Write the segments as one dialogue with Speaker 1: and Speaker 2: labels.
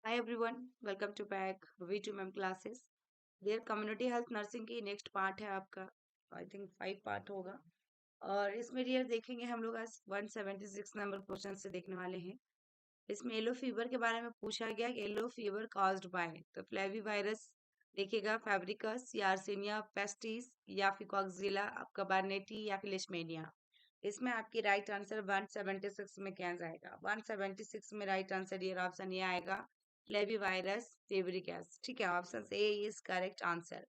Speaker 1: Hi everyone, welcome to back V2M classes. Dear community health nursing की next part है आपका। I think 5 part होगा। और इसमें डियर देखेंगे हम लोग आज 176 नंबर क्वेश्चन से देखने वाले हैं। इसमें येलो फीवर के बारे में पूछा गया कि येलो फीवर कॉज्ड बाय तो फ्लेवी वायरस देखिएगा, फैब्रिकस या आर्सेनिया पेस्टिस या फिर कॉक्सिला आपका बार्नेटी या फिर लेशमेनिया। इसमें आपकी राइट आंसर 176 में क्या जाएगा? 176 में राइट आंसर डियर ऑप्शन ये आएगा, फ्लेवी वायरस फेब्रिकस। ठीक है, option A is correct answer.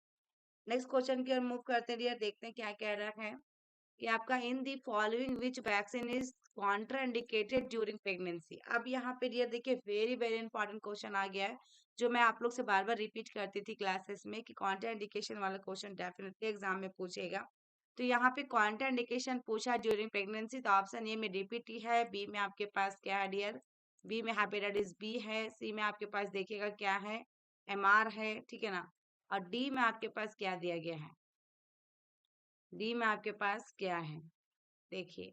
Speaker 1: Next question की ओर मूव करते हैं डियर, देखते हैं क्या कह रहा है कि आपका in the following which vaccine is contraindicated during pregnancy. अब यहाँ पे डियर देखिए वेरी वेरी इंपॉर्टेंट क्वेश्चन आ गया है, जो मैं आप लोग से बार बार रिपीट करती थी क्लासेस में कि कॉन्ट्राइंडिकेशन वाला क्वेश्चन डेफिनेटली एग्जाम में पूछेगा। तो यहाँ पे कॉन्ट्राइंडिकेशन पूछा ड्यूरिंग प्रेगनेंसी, तो ऑप्शन ए में रिपीट ही है, बी में आपके पास क्या है डियर, बी में हेपेटाइटिस बी है, सी में आपके पास देखिएगा क्या है, एमआर है, ठीक है ना, और डी में आपके पास क्या दिया गया है, डी में आपके पास क्या है देखिए।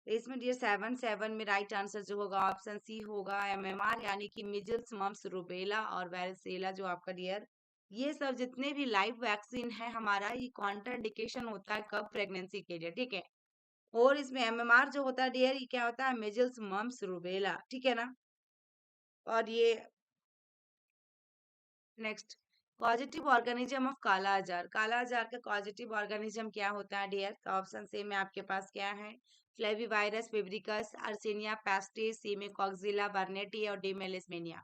Speaker 1: तो इसमें डियर 7 में राइट आंसर जो होगा ऑप्शन सी होगा, एमएमआर यानी कि मिजल्स मम्स रूबेला और वायरसेला जो आपका डियर, ये सब जितने भी लाइव वैक्सीन है हमारा, ये कॉन्ट्राइंडिकेशन होता है कब? प्रेगनेंसी के लिए, ठीक है। और इसमें एमएमआर जो होता है डियर, ये क्या होता है? मिजल्स मम्स रूबेला, ठीक है ना। और ये नेक्स्ट, पॉजिटिव ऑर्गेनिज्म ऑफ काला आजार, काला आजार का पॉजिटिव ऑर्गेनिज्म क्या होता है डियर? तो ऑप्शन सी में आपके पास क्या है, फ्लेवी वायरस फेब्रिकस, अर्सेनिया पेस्टिस, सी में कॉक्सिला बर्नेटी और डी में लिस्मेनिया।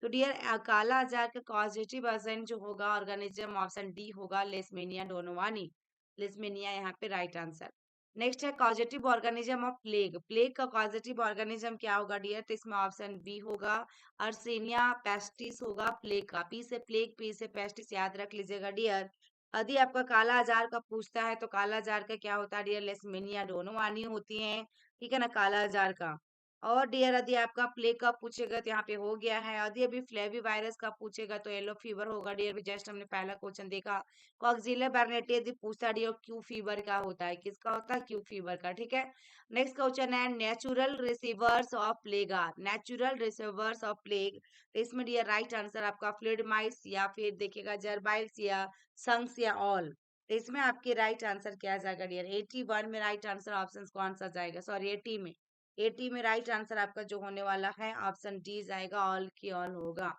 Speaker 1: तो डियर काला आजार का पॉजिटिव एजेंट जो होगा ऑर्गेनिज्म, ऑप्शन डी होगा लिस्मेनिया डोनोवानी, लिस्मेनिया यहाँ पे राइट आंसर। नेक्स्ट है causative organism of plague, plague का कॉजेटिव ऑर्गेनिज्म क्या होगा डियर? तो इसमें ऑप्शन बी होगा, अर्सेनिया पेस्टिस होगा प्लेग का, पी से प्लेग पी से पेस्टिस, याद रख लीजिएगा डियर। यदि आपका काला आजार का पूछता है तो काला आजार का क्या होता है डियर? लेशमेनिया दोनों वानी होती हैं, ठीक है ना, काला आजार का। और डियर यदि आपका प्लेग का पूछेगा तो यहाँ पे हो गया है, यदि अभी फ्लेवी वायरस का पूछेगा तो येलो फीवर होगा डियर, जस्ट हमने पहला क्वेश्चन देखा। कॉक्सिला बर्नेटी यदि पूछता है डियर क्यू फीवर का होता है, किसका होता है? क्यू फीवर का, ठीक है। नेक्स्ट क्वेश्चन है natural receivers of plague are, natural receivers of plague, तो इसमें डियर राइट आंसर आपका फ्लूइडमाइट्स या फिर देखिएगा जर्बाइट्स या संक्स या ऑल। तो इसमें आपके राइट आंसर क्या जाएगा डियर? 81 में राइट आंसर ऑप्शन कौन सा जाएगा? सॉरी 80 में राइट आंसर आपका जो होने वाला है ऑप्शन डी जाएगा, ऑल की ऑल होगा।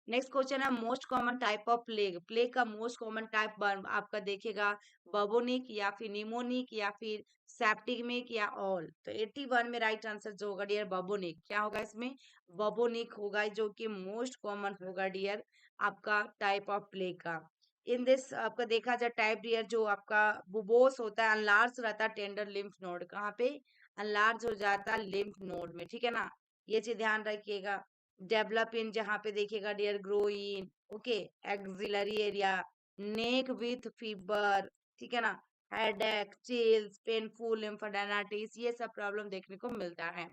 Speaker 1: नेक्स्ट क्वेश्चन है most common type of plague, plague का मोस्ट कॉमन टाइप आपका देखेगा बबोनिक या फिर निमोनिक या फिर सेप्टिमिक या ऑल। तो 81 में राइट आंसर जो होगा डियर बबोनिक, क्या होगा इसमें? बबोनिक होगा, जो कि मोस्ट कॉमन होगा डियर आपका टाइप ऑफ प्लेग का। इन दिस आपका देखा जाए टाइप डियर, जो आपका बुबोस होता है अनलार्ज रहता है टेंडर लिम्फ नोड, कहाँ पे? अनलार्ज हो जाता है लिम्फ नोड में, ठीक है ना, ये चीज ध्यान रखिएगा। डेवलप इन जहाँ पे देखिएगा dear grow in, okay, axillary area, neck with fever, ठीक है ना, हेडेक चिल्स पेनफुल लिम्फेडेनाइटिस, ये सब प्रॉब्लम देखने को मिलता है।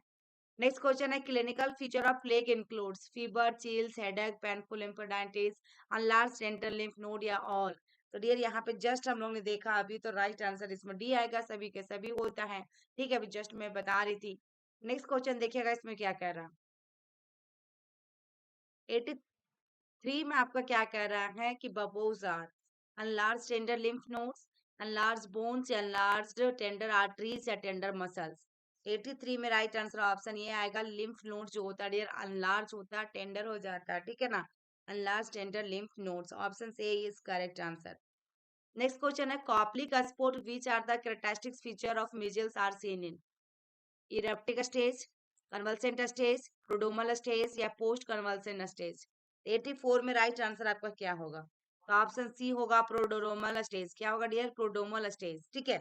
Speaker 1: नेक्स्ट क्वेश्चन है clinical feature of plague includes fever chills headache painful lymphadenitis enlarge central lymph node या ऑल। तो डियर यहाँ पे जस्ट हम लोग ने देखा अभी, तो राइट आंसर इसमें डी आएगा, सभी के सभी होता है, ठीक है, अभी जस्ट मैं बता रही थी। नेक्स्ट क्वेश्चन देखिएगा इसमें क्या कह रहा है। 83 में आपका क्या कह रहा है कि buboes are enlarge tender lymph nodes, enlarge bones या अनलार्ज टेंडर आर्टरीज या टेंडर मसल्स। 83 में राइट आंसर ऑप्शन ये आएगा, लिम्फ नोड जो होता है डियर अनलार्ज होता है, टेंडर हो जाता है, ठीक है ना, enlarge tender lymph nodes, option A is correct answer. Next question है Koplik spot which are the characteristic feature of measles are seen in eruptive stage, convalescent stage, prodromal stage या पोस्ट कन्वल्सेंट स्टेज। 84 में right answer आपका क्या होगा? तो option C होगा prodromal stage, क्या होगा डियर? प्रोडोमल स्टेज, ठीक है।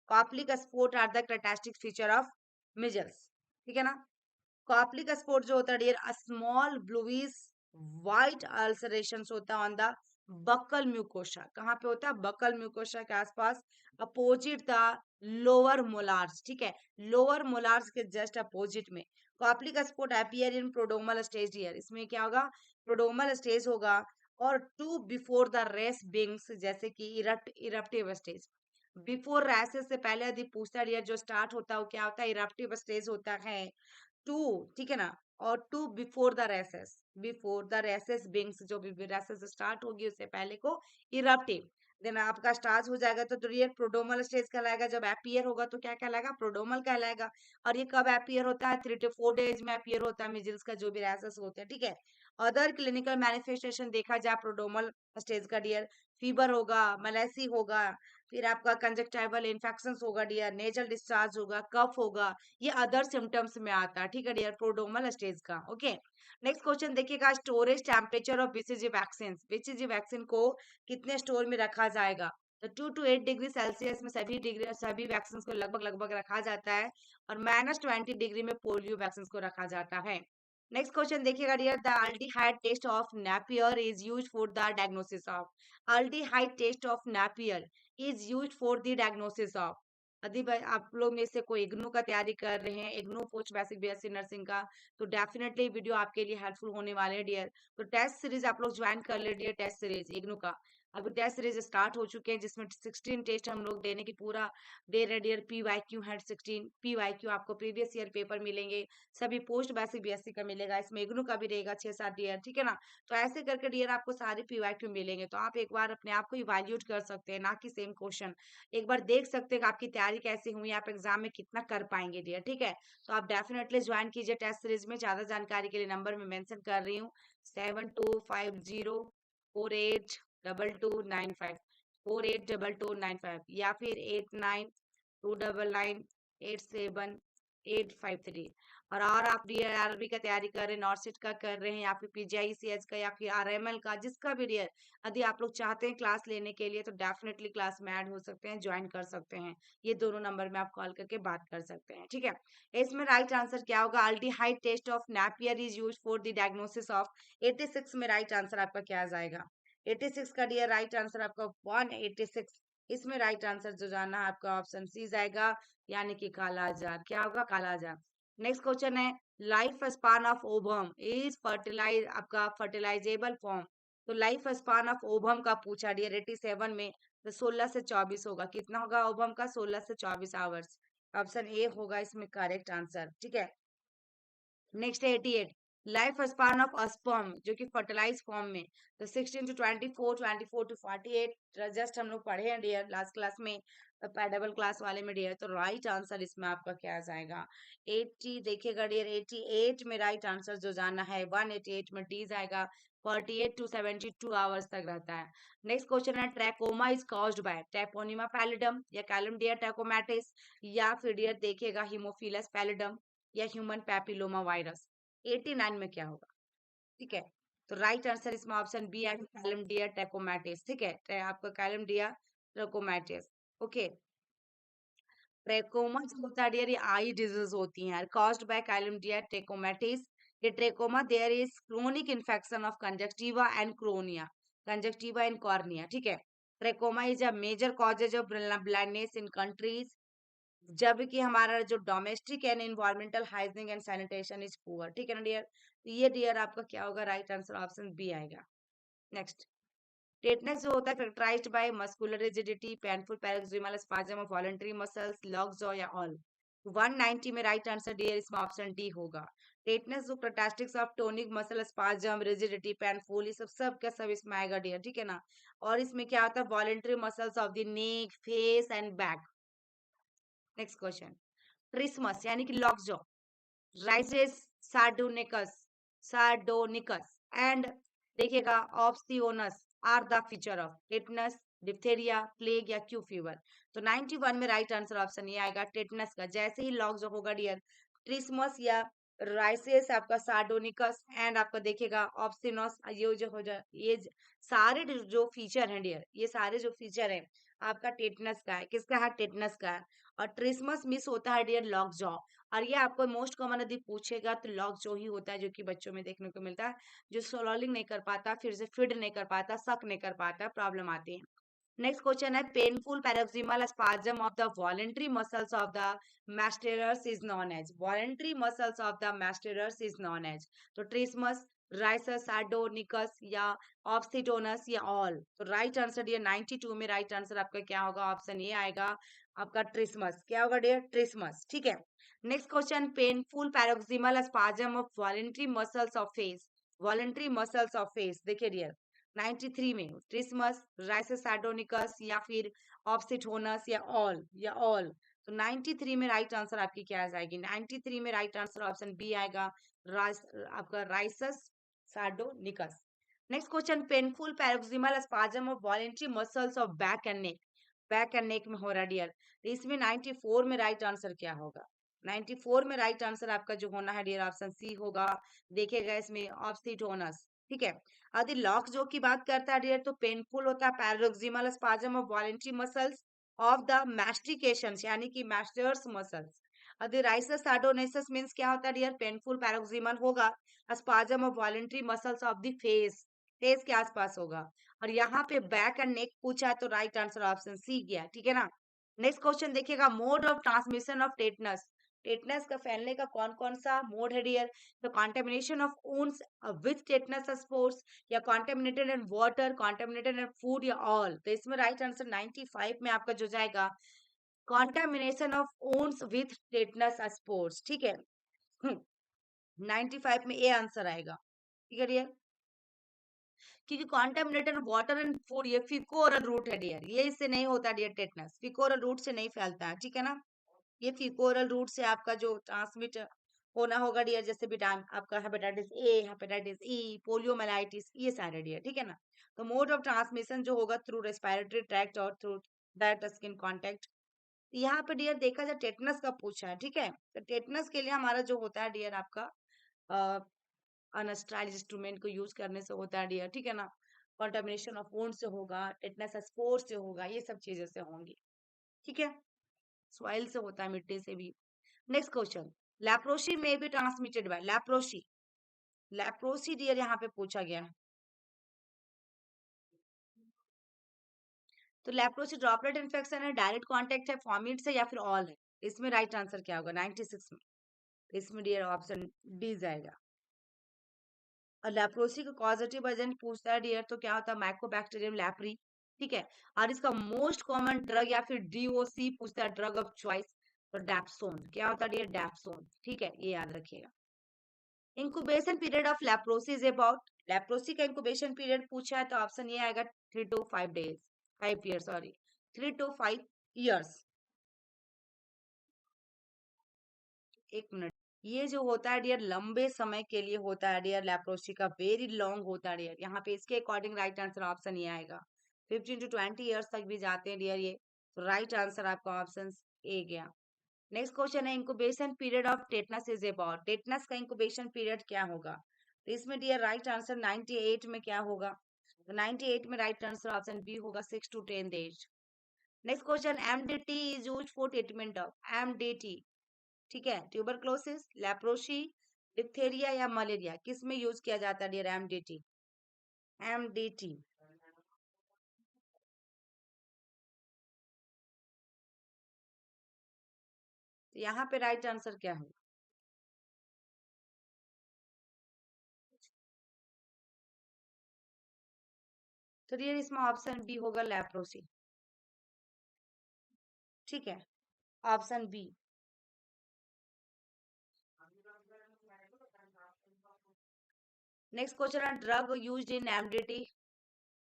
Speaker 1: Koplik spot are the characteristic feature of measles, ठीक है ना। कॉप्लिक स्पोर्ट जो होता है dear small bluish white ulceration होता है ऑन द बक्कल म्यूकोशा, कहाँ पे होता है? बक्कल म्यूकोशा के आसपास, अपोजिट द लोअर मोलार्स, ठीक है, लोअर मोलार्स के जस्ट अपोजिट में। Koplik spot appear in prodromal stage dear, इसमें क्या होगा? प्रोडोमल स्टेज होगा और to before the rash begins, जैसे कि इरप्टिव स्टेज। बिफोर रैसेस से पहले यदि पूछता डियर जो स्टार्ट होता है वो क्या होता है, इरप्टिव स्टेज होता है। टू, ठीक है ना, और to before the rashes, before the rashes begins, जो भी रेसेस स्टार्ट होगी उससे पहले को इरप्टिव। देन आपका स्टार्ट हो जाएगा तो ये प्रोडोमल स्टेज कहलाएगा, जब एपियर होगा तो क्या कहलाएगा, प्रोडोमल कहलाएगा। और ये कब एपियर होता है, 3 to 4 डेज में एपियर होता है मिजिल्स का जो भी रेसेस होते हैं, ठीक है। अदर क्लिनिकल मैनिफेस्टेशन देखा जाए प्रोडोमल स्टेज का डियर, फीवर होगा, मलेसी होगा, फिर आपका कंजक्टाइवल इन्फेक्शंस होगा डियर, नेजल डिस्चार्ज होगा, कफ होगा, ये अदर सिम्टम्स में आता है, ठीक है डियर, प्रोडोमल स्टेज का। ओके, नेक्स्ट क्वेश्चन देखिएगा, storage temperature of BCG vaccine, BCG vaccine को कितने स्टोर में रखा जाएगा, तो 2 to 8 डिग्री सेल्सियस में सभी वैक्सीन को लगभग लगभग रखा जाता है, और -20 डिग्री में पोलियो वैक्सीन को रखा जाता है। नेक्स्ट क्वेश्चन देखिएगा dear, the aldehyde test of Napier is use for the diagnosis of, aldehyde test of Napier is use for the diagnosis of. यदि भाई आप लोग में से कोई इग्नू का तैयारी कर रहे हैं, IGNOU post basic BSc nursing का, तो डेफिनेटली वीडियो आपके लिए हेल्पफुल होने वाले हैं डियर। तो टेस्ट सीरीज आप लोग ज्वाइन कर ले डियर, टेस्ट सीरीज इग्नू का अभी टेस्ट सीरीज स्टार्ट हो चुके हैं, जिसमें 16 टेस्ट हम लोग देने की पूरा दे रहे डियर। PYQ है 16 PYQ, आपको प्रीवियस ईयर पेपर मिलेंगे, सभी पोस्ट बेसिक बीएससी का मिलेगा, इसमें इग्नू का भी रहेगा 6-7 डियर, ठीक है ना। तो ऐसे करके डियर आपको सारे PYQ मिलेंगे, तो आप एक बार अपने आप को इवैल्यूएट कर सकते हैं, ना कि सेम क्वेश्चन एक बार देख सकते हैं कि आपकी तैयारी कैसी हुई, आप एग्जाम में कितना कर पाएंगे डियर, ठीक है। तो आप डेफिनेटली ज्वाइन कीजिए टेस्ट सीरीज में। ज्यादा जानकारी के लिए नंबर में मेंशन कर रही हूँ, 7250482295, 482295, या फिर 8929987853। और आप DRRB का तैयारी कर रहे हैं, नॉर्सिट का कर रहे हैं, या फिर PGICH का, या फिर RML का, जिसका भी डियर यदि आप लोग चाहते हैं क्लास लेने के लिए, तो डेफिनेटली क्लास में ऐड हो सकते हैं, ज्वाइन कर सकते हैं। ये दोनों नंबर में आप कॉल करके बात कर सकते हैं, ठीक है। इसमें राइट आंसर क्या होगा, aldehyde test of Napier is use for the diagnosis of, 86 में राइट आंसर आपका क्या आ जाएगा, 86 का डियर राइट आंसर आपका 186। इसमें राइट आंसर जो जाना है आपका ऑप्शन सी जाएगा, यानी कि काला जार। क्या होगा, काला जार। नेक्स्ट क्वेश्चन है, life span of ovum is fertilize, आपका फर्टिलाइजेबल फॉर्म, तो लाइफ स्पान ऑफ ओवम का पूछा डियर 87 में, तो 16 से 24 होगा। कितना होगा ओवम का, 16 से 24 आवर्स। ऑप्शन ए होगा इसमें करेक्ट आंसर, ठीक है। नेक्स्ट है 88, लाइफ स्पान ऑफ अस्पर्म जो कि फर्टिलाइज फॉर्म में, तो 16 to 24, 24 to 48, जस्ट हम लोग पढ़े हैं डियर लास्ट क्लास में, तो पैडेबल क्लास वाले में डियर। तो राइट आंसर इसमें आपका क्या आ जाएगा, 80 देखिएगा डियर, 88 में राइट आंसर जो जाना है 188 में डी जाएगा, 48 to 72 आवर्स तक रहता है। नेक्स्ट क्वेश्चन है, trachoma is caused by Treponema pallidum या कैलमडिया ट्रैकोमैटिस, या फिर डियर देखिएगा हीमोफिलस पैलिडम या ह्यूमन पैपिलोमा वायरस। 89 में क्या होगा, ठीक है। तो राइट आंसर इसमें ऑप्शन बी है, कैलमडिया ट्रैकोमैटिस, ठीक है, आपका कैलमडिया ट्रैकोमैटिस। ओके, ट्रेकोमा जो होता है डियर, ये आई डिजीज होती हैं कॉज्ड बाय कैलमडिया ट्रैकोमैटिस। ये trachoma there is chronic infection of conjunctiva and cornea, conjunctiva and cornea, ठीक है। Trachoma is a major causes of blindness in countries, जबकि हमारा जो domestic and environmental hygiene and sanitation is poor, ठीक है ना dear. तो ये डियर आपका क्या होगा, राइट आंसर ऑप्शन बी आएगा। नेक्स्ट, टेटनस जो होता है characterized by muscular rigidity, painful paroxysmal spasm of voluntary muscles, lockjaw या ऑल। 190 में राइट आंसर डियर इसमें ऑप्शन डी होगा। टेटनस जो characteristics of tonic muscle spasm, rigidity, painful, ये सब सब का सब इसमें आएगा डियर, ठीक है ना। और इसमें क्या होता है, voluntary muscles of the neck, face and back. Next question, trismus यानी कि lockjaw, risus sardonicus, sardonicus and देखिएगा opisthotonus are the feature of tetanus, diphtheria, plague या क्यू फीवर। तो 91 में राइट आंसर ऑप्शन ये आएगा टेटनस का। जैसे ही लॉक्सजॉ होगा डियर, ट्रिस्मस या राइसेस, आपका सार्डोनिकस एंड आपका देखिएगा ऑप्सिनोस, ये जो हो जाए, सारे जो फीचर हैं डियर, ये सारे जो फीचर हैं आपका टेटनस का है। किसका है, टेटनस का है। और ट्रिस्मस मिस होता है डियर लॉक जॉ, और ये आपको मोस्ट कॉमन यदि पूछेगा तो लॉक जॉ ही होता है, जो कि बच्चों में देखने को मिलता है, जो स्वॉलिंग नहीं कर पाता, फिर से फीड नहीं कर पाता, सक नहीं कर पाता, प्रॉब्लम आती है। नेक्स्ट क्वेश्चन है, painful paroxysmal spasm of the voluntary muscles of the masseters is known as, voluntary muscles of the masseters is known as. तो ट्रिस्मस, राइसस, सार्डोनिकस या ऑप्सिटोनस या ऑल? तो राइट आंसर डियर 92 में right answer आपका क्या होगा? Option A आएगा आपका ट्रिस्मस। क्या होगा डियर? ट्रिस्मस। ठीक है। Next question, painful paroxysmal spasm of voluntary muscles of face. Voluntary muscles of face देखिए डियर 93 में ट्रिस्मस, राइसस, सार्डोनिकस या फिर ऑप्सिटोनस या ऑल। तो 93 में राइट आंसर आपकी क्या आ जाएगी? 93 में राइट आंसर ऑप्शन बी आएगा, राइस आपका risus sardonicus. Next question, painful paroxysmal spasm of voluntary muscles of back and neck. Back and neck में हो रहा है डियर, तो इसमें 94 में राइट आंसर क्या होगा? 94 में राइट आंसर आपका जो होना है डियर ऑप्शन सी होगा। देखिएगा इसमें ऑप्सिटोनस। ठीक है। यदि लॉक जो की बात करता है डियर, तो पेनफुल होता है paroxysmal spasm of voluntary muscles of the mastication, यानी कि मैस्टर्स मसल्स। यदि राइसस सार्डोनेसस मींस क्या होता है डियर? पेनफुल पैरोक्सिमल होगा spasm of voluntary muscles of the face, face के आसपास होगा। और यहाँ पे बैक एंड नेक पूछा है, तो राइट आंसर ऑप्शन सी गया। ठीक है ना। नेक्स्ट क्वेश्चन देखिएगा, mode of transmission of tetanus. Tetanus का फैलने का कौन कौन सा मोड है डियर? तो contamination of wounds with tetanus spores, या contaminated in water, contaminated in food, या ऑल? तो इसमें राइट आंसर 95 में आपका जो जाएगा, contamination of wounds with tetanus spores. ठीक है। 95 में ए आंसर आएगा। ठीक है डियर, क्योंकि कॉन्टेमिनेटेड वाटर एंड फूड ये फिकोरल रूट है डियर, ये इससे नहीं होता डियर टेटनस, फिकोरल रूट से नहीं फैलता है। ठीक है ना। ये फिकोरल रूट से आपका जो ट्रांसमिट होना होगा डियर, जैसे विटामिन आपका hepatitis A, hepatitis E, poliomyelitis, ये सारे डियर। ठीक है ना। तो मोड ऑफ ट्रांसमिशन जो होगा थ्रू रेस्पिरेटरी ट्रैक्ट और थ्रू डायरेक्ट स्किन कांटेक्ट। यहाँ पे डियर देखा जाए टेटनस का पूछा है। ठीक है। तो टेटनस के लिए हमारा जो होता है डियर आपका अनस्टाइल्ड इंस्ट्रूमेंट को यूज करने से होता है डियर। ठीक है ना। कंटामिनेशन ऑफ वुंड से होगा, टेटनस स्पोर से होगा, ये सब चीजें से होंगी। ठीक है। सॉइल से होता है, मिट्टी से भी। नेक्स्ट क्वेश्चन, लेप्रोसी में भी transmitted by leprosy. Leprosy dear यहाँ पे पूछा गया है। तो लेप्रोसी ड्रॉपलेट इन्फेक्शन है, डायरेक्ट कांटेक्ट है, फॉमिट से, या फिर ऑल है? इसमें राइट आंसर क्या होगा 96 में? इसमें डियर ऑप्शन डी जाएगा। और लेप्रोसी का कॉजेटिव एजेंट पूछता है डियर, तो क्या होता है? Mycobacterium leprae. ठीक है। और इसका मोस्ट कॉमन ड्रग या फिर डीओसी पूछता है, ड्रग ऑफ चॉइस, तो डैप्सोन। क्या होता है डियर? डैप्सोन। ठीक है, ये याद रखिएगा। Incubation period of leprosy is about, leprosy का इंक्यूबेशन पीरियड पूछा है, तो ऑप्शन ये आएगा 3 to 5 days, 5 years, sorry 3 to 5 years। एक मिनट, ये जो होता है डियर लंबे समय के लिए होता है डियर, लेप्रोसी का वेरी लॉन्ग होता है डियर। यहाँ पे इसके अकॉर्डिंग राइट आंसर ऑप्शन ये आएगा, 15 to 20 years तक भी जाते हैं डियर ये। तो राइट आंसर आपका ऑप्शन ए गया। नेक्स्ट क्वेश्चन है, incubation period of tetanus is about, tetanus का इंक्यूबेशन पीरियड क्या होगा? तो इसमें डियर राइट आंसर 98 में क्या होगा? तो 98 में राइट आंसर ऑप्शन बी होगा, 6 to 10 days। Next question, MDT is used for treatment of, MDT. ठीक है, ट्यूबरक्लोसिस, लेप्रोसी, डिप्थेरिया या मलेरिया, किस में यूज किया जाता है डियर एमडीटी? एमडीटी। तो यहाँ पे राइट आंसर क्या होगा? तो डियर इसमें ऑप्शन बी होगा, लेप्रोसी। ठीक है, ऑप्शन बी। नेक्स्ट क्वेश्चन है, drug used in MDT,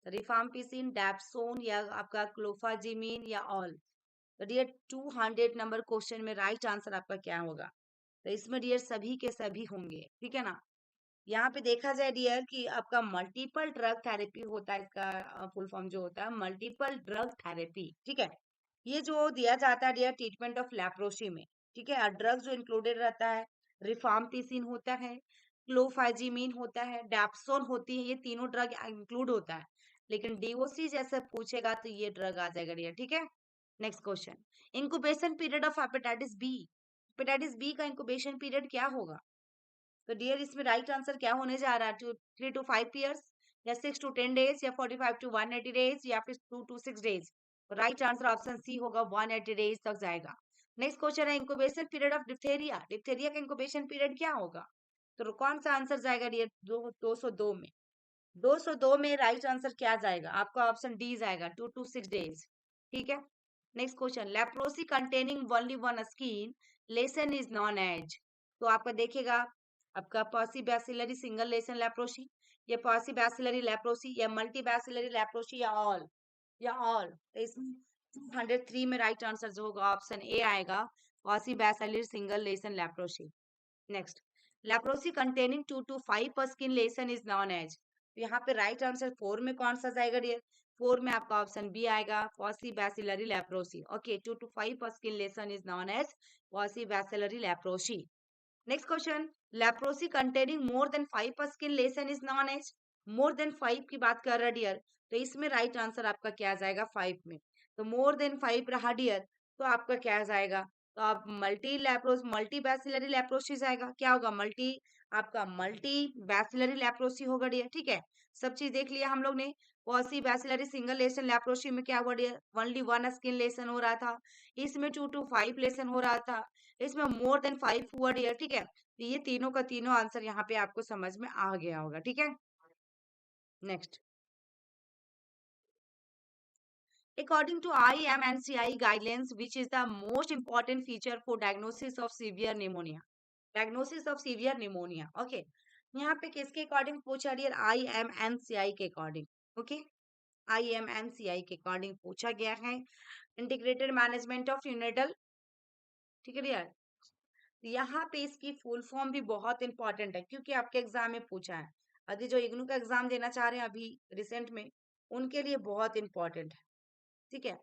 Speaker 1: rifampicin, dapsone, या आपका क्लोफाजिमिन, या ऑल? तो डियर 200 नंबर क्वेश्चन में राइट आंसर आपका क्या होगा? तो इसमें डियर सभी के सभी होंगे। ठीक है ना। यहाँ पे देखा जाए डियर कि आपका मल्टीपल ड्रग थेरेपी होता है, इसका फुल फॉर्म जो होता है मल्टीपल ड्रग थेरेपी। ठीक है। ये जो दिया जाता है डियर ट्रीटमेंट ऑफ लेप्रोसी में। ठीक है। और ड्रग जो इंक्लूडेड रहता है, रिफाम्पिसिन होता है, क्लोफाजिमिन होता है, डैप्सोन होती है, ये तीनों ड्रग इंक्लूड होता है। लेकिन डीओसी जैसे पूछेगा तो ये ड्रग आ जाएगा डियर। ठीक है। Next question, incubation period of hepatitis B, hepatitis B का इंक्यूबेशन पीरियड क्या होगा? तो डियर इसमें राइट आंसर क्या होने जा रहा है? 3 to 5 years, या 6 to 10 days, या 45 to 180 days, या फिर 2 to 6 days? Right answer option C होगा, 180 days तक जाएगा। नेक्स्ट क्वेश्चन है, incubation period of diphtheria, diphtheria का इंक्यूबेशन पीरियड क्या होगा? तो कौन सा आंसर जाएगा डियर? 202 में। 202 में राइट आंसर क्या जाएगा? आपका ऑप्शन डी जाएगा, 2 to 6 days। ठीक है। Next question, leprosy containing only one skin lesion is known as. तो आपका देखिएगा, आपका पॉसिबैसिलरी सिंगल लेसन लेप्रोसी, या पॉसिबैसिलरी लेप्रोसी, या मल्टी बैसिलरी लेप्रोसी, या ऑल। तो इसमें 203 में राइट आंसर जो होगा ऑप्शन ए आएगा, paucibacillary single lesion leprosy. Next, leprosy containing 2 to 5 पर skin lesion is known as. तो यहाँ पे राइट आंसर 4 में कौन सा जाएगा डियर? 4 में आपका ऑप्शन बी आएगा, पॉसिबैसिलरी लेप्रोसी। ओके, 2 to 5 पर skin lesion is known as paucibacillary leprosy. Next question, leprosy containing more than 5 पर skin lesion is known as. More than 5 की बात कर रहा डियर, तो इसमें राइट आंसर आपका क्या जाएगा? 5 में। तो मोर देन 5 रहा डियर, तो आपका क्या जाएगा? तो आप मल्टी बैसिलरी लेप्रोसी जाएगा। क्या होगा? आपका मल्टी बैसिलरी लेप्रोसी होगा डियर। ठीक है, सब चीज देख लिया हम लोग ने। Paucibacillary single lesion leprosy में क्या हुआ dear? Only one skin lesion हो रहा था। इसमें 2 to 5 लेसन हो रहा था। इसमें मोर देन 5 हुआ डियर। ठीक है, तो ये तीनों का तीनों आंसर यहाँ पे आपको समझ में आ गया होगा। ठीक है। Next, according to IMNCI guidelines, which is the most important feature for diagnosis of severe pneumonia? Diagnosis of severe pneumonia. Okay. यहाँ पे किसके अकॉर्डिंग पूछा डियर? IMNCI के अकॉर्डिंग। ओके, IMNCI के अकॉर्डिंग पूछा गया है। Integrated management of neonatal. ठीक है डियर, यहाँ पे इसकी फुल फॉर्म भी बहुत इंपॉर्टेंट है, क्योंकि आपके एग्जाम में पूछा है। अभी जो इग्नू का एग्जाम देना चाह रहे हैं अभी रिसेंट में, उनके लिए बहुत इंपॉर्टेंट है। ठीक है,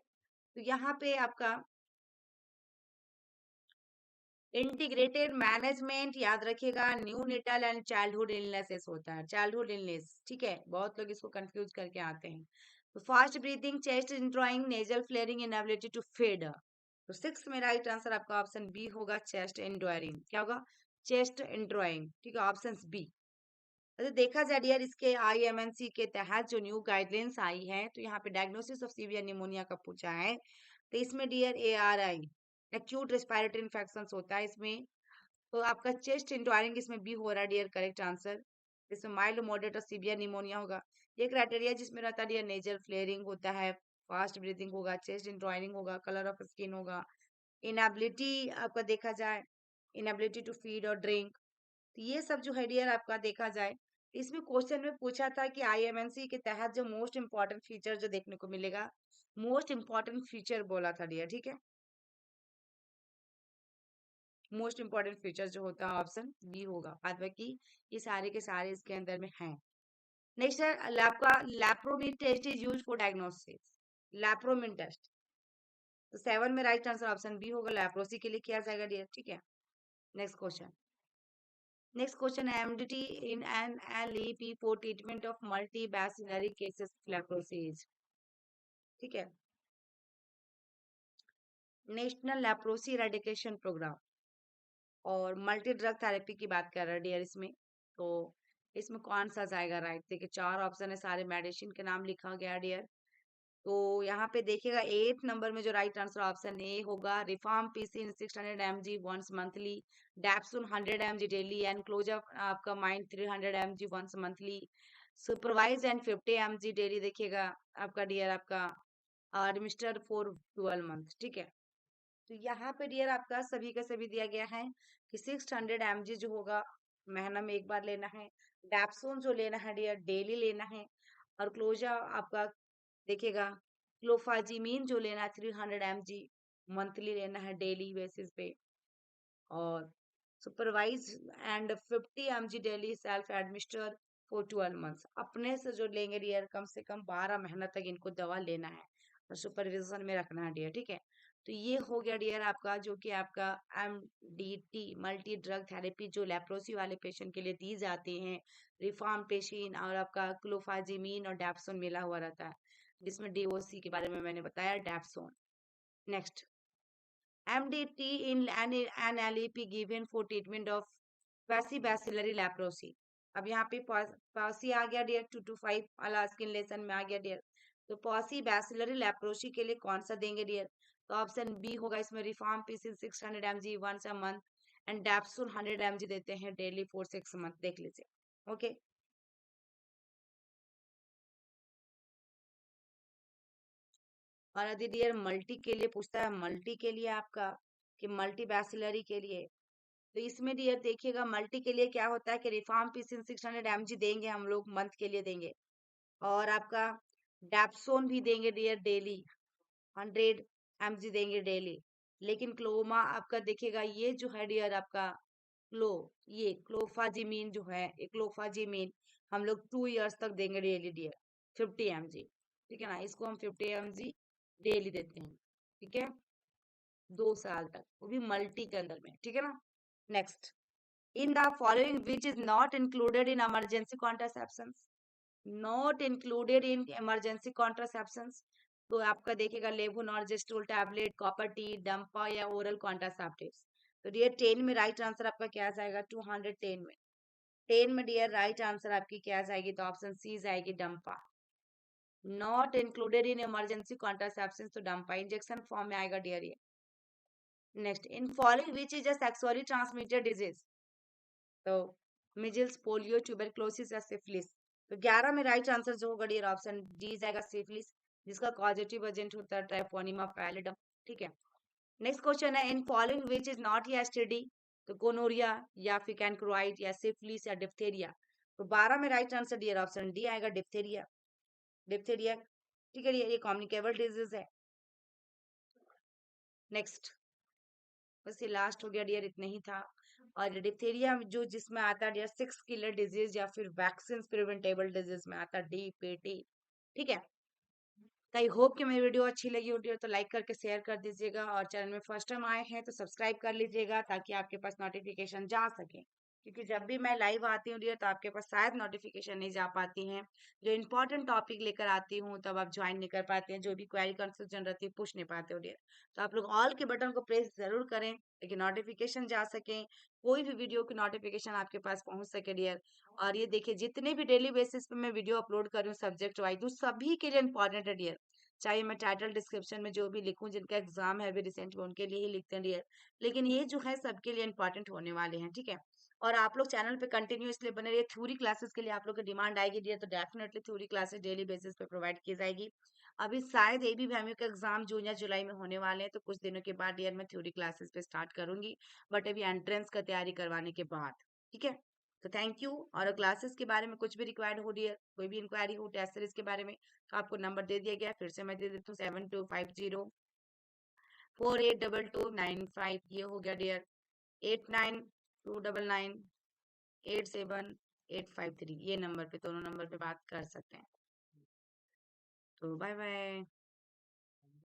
Speaker 1: तो यहाँ पे आपका इंटीग्रेटेड मैनेजमेंट याद रखिएगा, neonatal and childhood illnesses होता है, चाइल्डहुड इलनेस। ठीक है, बहुत लोग इसको कंफ्यूज करके आते हैं। तो fast breathing, chest indrawing, nasal flaring, inability to feed. तो 6 में राइट आंसर आपका ऑप्शन बी होगा, चेस्ट इंड्रॉइंग। क्या होगा? Chest indrawing. ठीक है, ऑप्शन बी। अगर देखा जाए डियर, इसके IMNC के तहत जो न्यू गाइडलाइंस आई है, तो यहाँ पे डायग्नोसिस ऑफ सीवियर निमोनिया का पूछा है। तो इसमें dear ARI, acute respiratory infection होता है इसमें। तो आपका चेस्ट इंट्वायरिंग इसमें बी हो रहा है डियर, करेक्ट आंसर। इसमें माइल्ड मॉडरेट और सीवियर निमोनिया होगा। ये क्राइटेरिया जिसमें रहता है डियर, नेजल फ्लेयरिंग होता है, फास्ट ब्रीथिंग होगा, चेस्ट इंट्वायरिंग होगा, कलर ऑफ स्किन होगा, इनएबिलिटी आपका देखा जाए, इनएबिलिटी टू फीड और ड्रिंक। तो ये सब जो है डियर आपका देखा जाए, इसमें क्वेश्चन में पूछा था कि IMNC के तहत जो मोस्ट इंपॉर्टेंट फीचर जो देखने को मिलेगा, मोस्ट इंपॉर्टेंट फीचर बोला था डियर। ठीक है, मोस्ट इंपॉर्टेंट फीचर जो होता है ऑप्शन बी होगा, बाद बाकी ये सारे के सारे इसके अंदर में हैं। नेक्स्ट है आपका lepromin test is use for diagnosis. Lepromin test, तो 7 में राइट आंसर ऑप्शन बी होगा, लैप्रोसी के लिए किया जाएगा डियर। ठीक है, नेक्स्ट क्वेश्चन। नेक्स्ट क्वेश्चन है MDT in an LEP for treatment of multibacillary cases of leprosis। ठीक है, नेशनल लेप्रोसी इरेडिकेशन प्रोग्राम और मल्टी ड्रग थेरेपी की बात कर रहे हैं डियर इसमें। तो इसमें कौन सा जाएगा राइट? देखिए 4 ऑप्शन है, सारे मेडिसिन के नाम लिखा गया डियर। तो यहाँ पे देखिएगा 8 नंबर में जो राइट आंसर ऑप्शन ए होगा, rifampicin 600 mg once monthly, dapsone 100 mg daily, and closure आपका mind 300 mg once monthly, supervised and 50 mg daily. देखिएगा आपका डियर आपका एडमिनिस्टर्ड फॉर 12 मंथ। ठीक है, तो यहाँ पे डियर आपका सभी का सभी दिया गया है कि 600 mg जो होगा महीना में एक बार लेना है, डैप्सोन जो लेना है डियर डेली लेना है, और क्लोजा आपका देखिएगा क्लोफाजिमीन जो लेना है 300 mg मंथली लेना है डेली बेसिस पे, और supervise and 50 mg daily self administer for 12 months. अपने से जो लेंगे डियर कम से कम 12 महीना तक इनको दवा लेना है और सुपरविजन में रखना है डियर। ठीक है, तो ये हो गया डियर आपका जो कि आपका MDT मल्टी ड्रग थेरेपी जो लेप्रोसी वाले पेशेंट के लिए दी जाती हैं, रिफॉर्म पेशिन और आपका क्लोफाजिमीन और डैप्सोन मिला हुआ रहता है, जिसमें DOC के बारे में मैंने बताया, dapsone. Next, MDT in an LEP given for treatment of bacillary leprosy। अब यहाँ पे पॉसी आ गया डियर, 2 to 5 वाला स्किन लेसन में आ गया डियर। तो पॉसी बैसिलरी लेप्रोसी के लिए कौन सा देंगे डियर? तो ऑप्शन बी होगा इसमें, rifampicin 600 mg once a month, and dapsone 100 mg देते हैं डेली फॉर 6 मंथ, देख लीजिए। ओके, और यदि डियर मल्टी के लिए पूछता है, मल्टी के लिए आपका कि मल्टी बैसिलरी के लिए, तो इसमें डियर देखिएगा मल्टी के लिए क्या होता है कि रिफाम्पिसिन 600 mg देंगे हम लोग, मंथ के लिए देंगे। और आपका डैप्सोन भी देंगे डियर डेली, 100 mg देंगे डेली। लेकिन क्लोमा आपका देखिएगा ये जो है डियर आपका क्लो ये क्लोफाजिमीन जो है, ये क्लोफाजिमीन हम लोग 2 इयर्स तक देंगे डेली डियर, 50 mg। ठीक है ना, इसको हम 50 mg डेली देते हैं। ठीक है, 2 साल तक, वो भी मल्टी के अंदर में। ठीक है ना, next, in the following which is not included in emergency contraception, not included in emergency contraceptions, तो आपका देखिएगा लेवोनॉर्जेस्ट्रोल टैबलेट, कॉपर टी, डंपा या ओरल कॉन्ट्रासेप्टिव्स। तो डियर 10 में राइट आंसर आपका क्या जाएगा, 210 में, 10 में डियर राइट आंसर आपकी क्या जाएगी, तो ऑप्शन सी जाएगी Dampa. Not included in emergency contraception, तो डंपा इंजेक्शन फॉर्म में आएगा डियर ये। Next, in following which is a sexually transmitted disease, तो मिजल्स, पोलियो, ट्यूबरक्लोसिस या सिफिलिस। तो 11 में राइट आंसर जो होगा डियर ऑप्शन डी जाएगा सिफिलिस, जिसका कॉजेटिव एजेंट होता है ट्राइफोनिमा पैलिडम। ठीक है, नेक्स्ट क्वेश्चन है, in following which is not या एसटीडी, तो गोनोरिया या फिर कैनक्रोइड या सिफिलिस या डिप्थेरिया। तो 12 में right answer dear option D आएगा डिप्थेरिया, डिप्थेरिया। ठीक है, ये कम्युनिकेबल डिजीज है। नेक्स्ट, बस ये लास्ट हो गया डियर, इतना ही था। और डिप्थेरिया जो जिसमें आता है डियर 6 किलर डिजीज या फिर वैक्सीन प्रिवेंटेबल डिजीज में आता है, DPT। ठीक है, तो आई होप कि मेरी वीडियो अच्छी लगी होगी, तो लाइक करके शेयर कर दीजिएगा, और चैनल में फर्स्ट टाइम आए हैं तो सब्सक्राइब कर लीजिएगा ताकि आपके पास नोटिफिकेशन जा सके, क्योंकि जब भी मैं लाइव आती हूँ डियर तो आपके पास शायद नोटिफिकेशन नहीं जा पाती हैं। जो इंपॉर्टेंट टॉपिक लेकर आती हूँ तब आप ज्वाइन नहीं कर पाते हैं, जो भी क्वेरी कंफ्यूजन रहती है पूछ नहीं पाते हो डियर। तो आप लोग ऑल के बटन को प्रेस जरूर करें ताकि नोटिफिकेशन जा सके, कोई भी वीडियो की नोटिफिकेशन आपके पास पहुंच सके डियर। और ये देखिए जितने भी डेली बेसिस पे मैं वीडियो अपलोड कर रही हूँ सब्जेक्ट वाइज, तो सभी के लिए इंपॉर्टेंट है डियर। चाहे मैं टाइटल डिस्क्रिप्शन में जो भी लिखूं, जिनका एग्जाम है अभी रिसेंट में उनके लिए ही लिखते हैं डियर, लेकिन ये जो है सबके लिए इंपॉर्टेंट होने वाले हैं। ठीक है, और आप लोग चैनल पे कंटिन्यू इसलिए बने रहिए, थ्योरी क्लासेस के लिए आप लोग की डिमांड आएगी डियर, तो definitely theory classes daily basis पे प्रोवाइड की जाएगी। अभी शायद ABVMU का एग्जाम जून या जुलाई में होने वाले हैं, तो कुछ दिनों के बाद डियर मैं थ्योरी क्लासेस पे स्टार्ट करूंगी, बट अभी एंट्रेंस का तैयारी करवाने के बाद। ठीक है, तो थैंक यू। और क्लासेस के बारे में कुछ भी रिक्वायर्ड हो डियर, कोई भी इंक्वायरी हो टेस्ट सीरीज के बारे में, तो आपको नंबर दे दिया गया, फिर से मैं दे देती हूँ, 7250482295, ये हो गया डियर, 8929987853, ये नंबर पे, दोनों नंबर पे बात कर सकते हैं। तो बाय बाय।